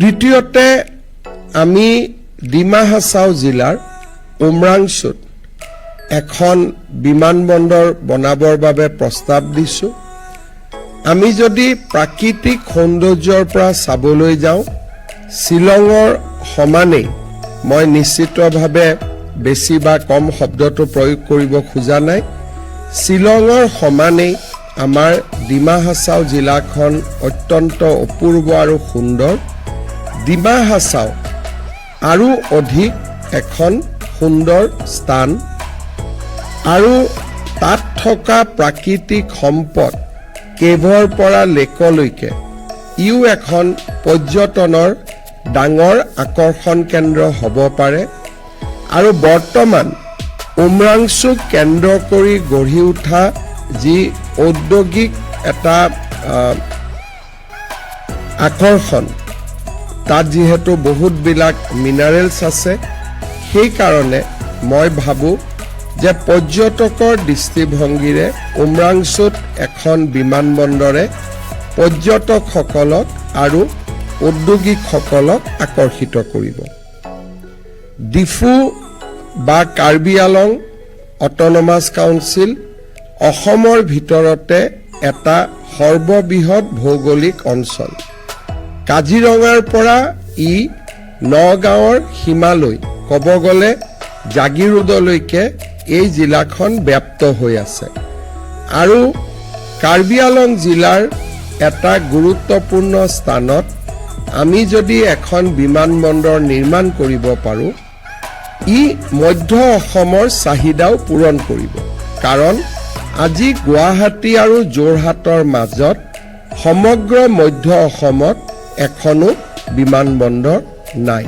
দ্বিতীয়তে আমি ডিমা হাছাও জিলাৰ উমৰাংচুত এখন বিমানবন্দৰ বনাবৰ বাবে প্ৰস্তাৱ দিছোঁ। আমি যদি প্ৰাকৃতিক সৌন্দৰ্যৰ পৰা চাবলৈ যাওঁ, শ্বিলঙৰ সমানেই, মই নিশ্চিতভাৱে বেছি বা কম শব্দটো প্ৰয়োগ কৰিব খোজা নাই, শ্বিলঙৰ সমানেই আমাৰ ডিমা হাছাও জিলাখন অত্যন্ত অপূৰ্ব আৰু সুন্দৰ। ডিমা হাছাও আৰু অধিক এখন সুন্দৰ স্থান আৰু তাত থকা প্ৰাকৃতিক সম্পদ কেভৰ পৰা লেকলৈকে ইও এখন পৰ্যটনৰ ডাঙৰ আকৰ্ষণ কেন্দ্ৰ হ'ব পাৰে। আৰু বৰ্তমান উমৰাংচুক কেন্দ্ৰ কৰি গঢ়ি উঠা যি ঔদ্যোগিক এটা আকৰ্ষণ, তাত যিহেতু বহুতবিলাক মিনাৰেলছ আছে, সেইকাৰণে মই ভাবোঁ যে পৰ্যটকৰ দৃষ্টিভংগীৰে উমৰাংচুত এখন বিমানবন্দৰে পৰ্যটকসকলক আৰু উদ্যোগিকসকলক আকৰ্ষিত কৰিব। ডিফু বা কাৰ্বি আলং অট'নমাছ কাউন্সিল অসমৰ ভিতৰতে এটা সৰ্ববৃহৎ ভৌগোলিক অঞ্চল। কাজিৰঙাৰ পৰা ই নগাঁৱৰ সীমালৈ, ক'ব গ'লে জাগিৰোডলৈকে এই জিলাখন ব্যাপ্ত হৈ আছে। আৰু কাৰ্বি আলং জিলাৰ এটা গুৰুত্বপূৰ্ণ স্থানত আমি যদি এখন বিমানবন্দৰ নিৰ্মাণ কৰিব পাৰোঁ, ই মধ্য অসমৰ চাহিদাও পূৰণ কৰিব। কাৰণ আজি গুৱাহাটী আৰু যোৰহাটৰ মাজত সমগ্ৰ মধ্য অসমত এখনো বিমানবন্দৰ নাই।